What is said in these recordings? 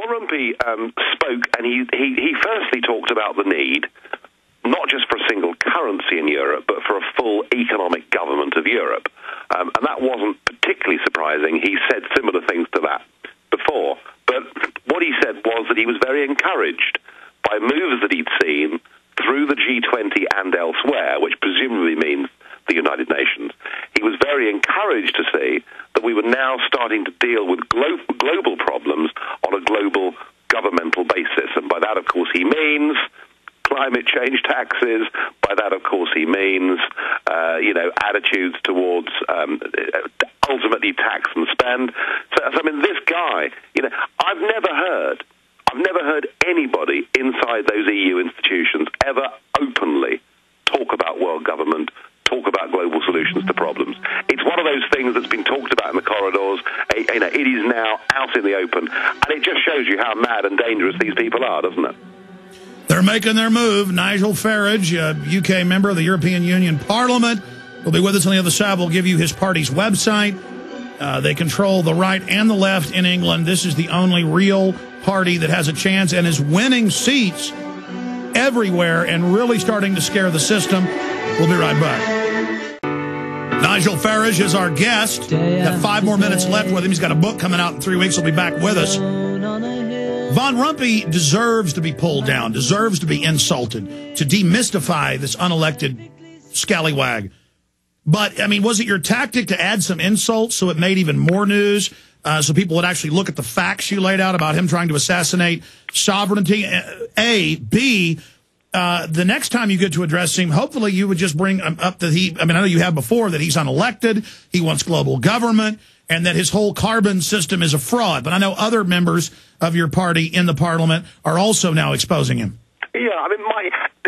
Rumpy spoke, and he firstly talked about the need, not just for a single currency in Europe, but for a full economic government of Europe. And that wasn't particularly surprising. He said similar things to that before. But what he said was that he was very encouraged by moves that he'd seen through the G20 and elsewhere, which presumably means the United Nations. He was very encouraged to see that we were now starting to deal with global problems on a global governmental basis. And by that, of course, he means climate change taxes. By that, of course, he means, attitudes towards ultimately tax and spend. So, I mean, this guy, I've never heard anybody inside those EU institutions ever openly talk about world government, talk about global solutions to problems. It's one of those things that's been talked about in the corridors. It is now out in the open, and it just shows you how mad and dangerous these people are, doesn't it? They're making their move. Nigel Farage, a UK member of the European Union Parliament, will be with us on the other side. We'll give you his party's website. They control the right and the left in England. This is the only real party that has a chance and is winning seats everywhere and really starting to scare the system. We'll be right back. Nigel Farage is our guest. Got 5 more minutes left with him. He's got a book coming out in 3 weeks. He'll be back with us. Von Rumpy deserves to be pulled down, deserves to be insulted, to demystify this unelected scallywag. But, I mean, was it your tactic to add some insults so it made even more news, so people would actually look at the facts you laid out about him trying to assassinate sovereignty? A. B., the next time you get to address him, hopefully you would just bring up that I know you have before, that he's unelected, he wants global government, and that his whole carbon system is a fraud. But I know other members of your party in the parliament are also now exposing him. Yeah, I mean,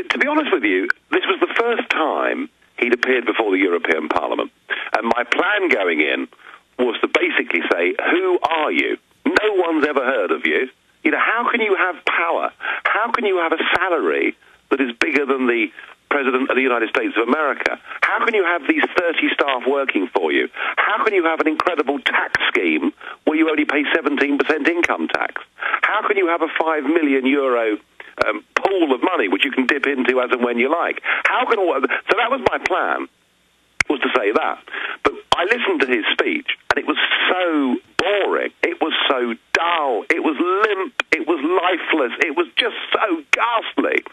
to be honest with you, this was the first time he'd appeared before the European Parliament. And my plan going in was to basically say, who are you? No one's ever heard of you. How can you have power? How can you have a salary that is bigger than the President of the United States of America? How can you have these 30 staff working for you? How can you have an incredible tax scheme where you only pay 17% income tax? How can you have a €5 million pool of money which you can dip into as and when you like? So that was my plan, was to say that. But I listened to his speech, and it was so boring. It was so dull. It was limp. It was lifeless. It was just so ghastly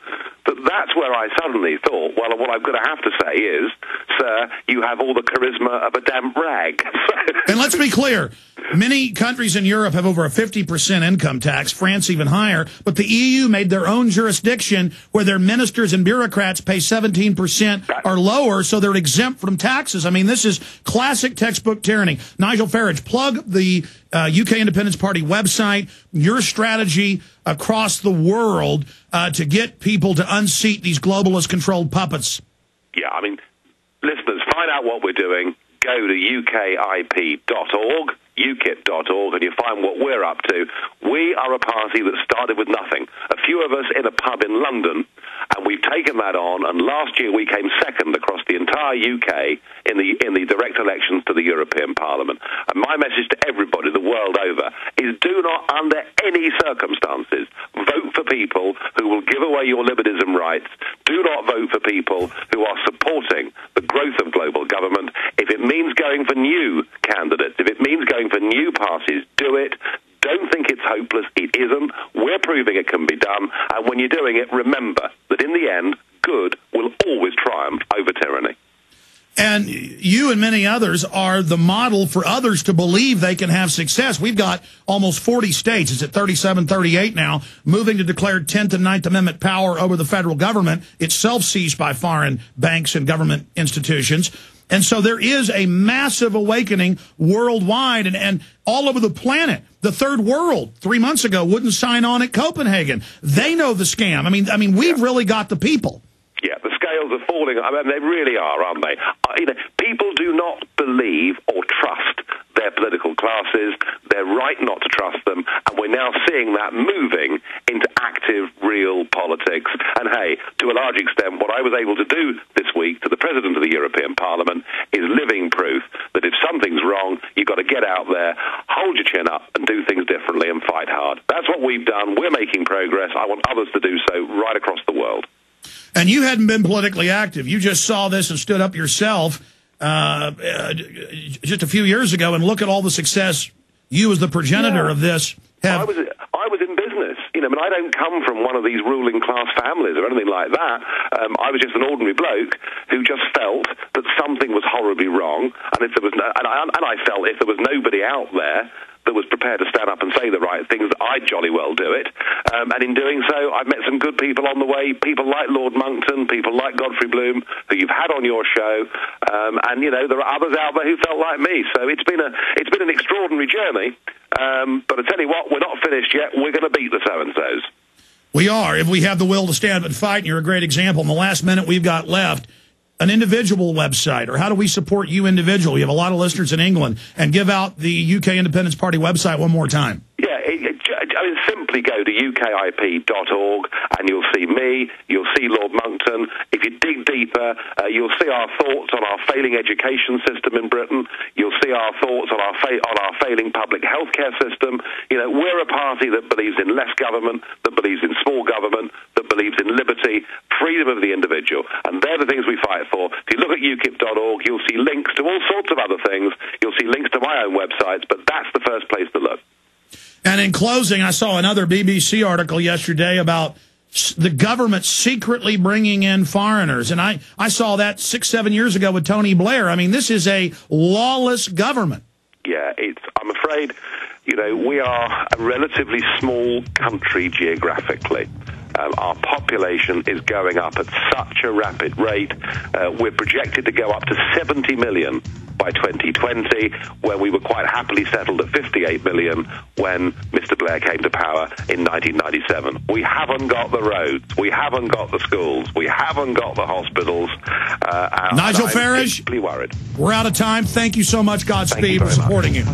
that that's where I suddenly thought, well, what I'm going to have to say is, sir, you have all the charisma of a damp rag. And let's be clear. Many countries in Europe have over a 50% income tax, France even higher, but the EU made their own jurisdiction where their ministers and bureaucrats pay 17% or lower, so they're exempt from taxes. I mean, this is classic textbook tyranny. Nigel Farage, plug the UK Independence Party website, your strategy across the world to get people to unseat these globalist-controlled puppets. Yeah, I mean, listeners, find out what we're doing. Go to ukip.org. ukip.org, and you find what we're up to. We are a party that started with nothing. A few of us in a pub in London, and we've taken that on, and last year we came second across the entire UK in the direct elections to the European Parliament. And my message to everybody the world over is, do not, under any circumstances, vote for people who will give away your liberties and rights. Do not vote for people who are supporting the growth of global government. If it means going for new candidates, if it means going for new parties, do it. Don't think it's hopeless. It isn't. We're proving it can be done. And when you're doing it, remember that in the end, good will always triumph over tyranny. And you and many others are the model for others to believe they can have success. We've got almost 40 states, it's at 37, 38 now, moving to declare 10th and 9th Amendment power over the federal government, itself seized by foreign banks and government institutions. And so there is a massive awakening worldwide and all over the planet. The third world, 3 months ago, wouldn't sign on at Copenhagen. They know the scam. I mean, we've really got the people. Yeah, the scales are falling. I mean, they really are, aren't they? People do not believe or trust their their political classes. They're right not to trust them, and we're now seeing that moving into active, real politics. And hey, to a large extent, what I was able to do this week to the President of the European Parliament is living proof that if something's wrong, you've got to get out there, hold your chin up, and do things differently and fight hard. That's what we've done. We're making progress. I want others to do so right across the world. And you hadn't been politically active. You just saw this and stood up yourself just a few years ago, and look at all the success you as the progenitor of this have. I was in business. You know, I mean, I don't come from one of these ruling class families or anything like that. I was just an ordinary bloke who just felt that something was horribly wrong, and if there was I felt if there was nobody out there that was prepared to stand up and say the right things, I'd jolly well do it. And in doing so, I've met some good people on the way, people like Lord Monckton, people like Godfrey Bloom, who you've had on your show, and, you know, there are others out there who felt like me. So it's been an extraordinary journey, but I tell you what, we're not finished yet. We're going to beat the so-and-sos. We are, if we have the will to stand up and fight, and you're a great example. In the last minute we've got left, an individual website, or how do we support you individually? You have a lot of listeners in England, and give out the UK Independence Party website one more time. Yeah, I mean, simply go to ukip.org, and you'll see me, you'll see Lord Monckton. If you dig deeper, you'll see our thoughts on our failing education system in Britain. You'll see our thoughts on our failing public healthcare system. You know, we're a party that believes in less government, that believes in small government, that believes in liberty, freedom of the individual, and they're the things we fight for. If you look at ukip.org, you'll see links to all sorts of other things. You'll see links to my own websites, but that's the first place to look. And in closing, I saw another BBC article yesterday about the government secretly bringing in foreigners. And I saw that 6-7 years ago with Tony Blair. I mean, this is a lawless government. Yeah, I'm afraid, you know, we are a relatively small country geographically. Our population is going up at such a rapid rate. We're projected to go up to 70 million by 2020, where we were quite happily settled at 58 million when Mr. Blair came to power in 1997. We haven't got the roads. We haven't got the schools. We haven't got the hospitals. Nigel Farage, deeply worried. We're out of time. Thank you so much. Godspeed for supporting you.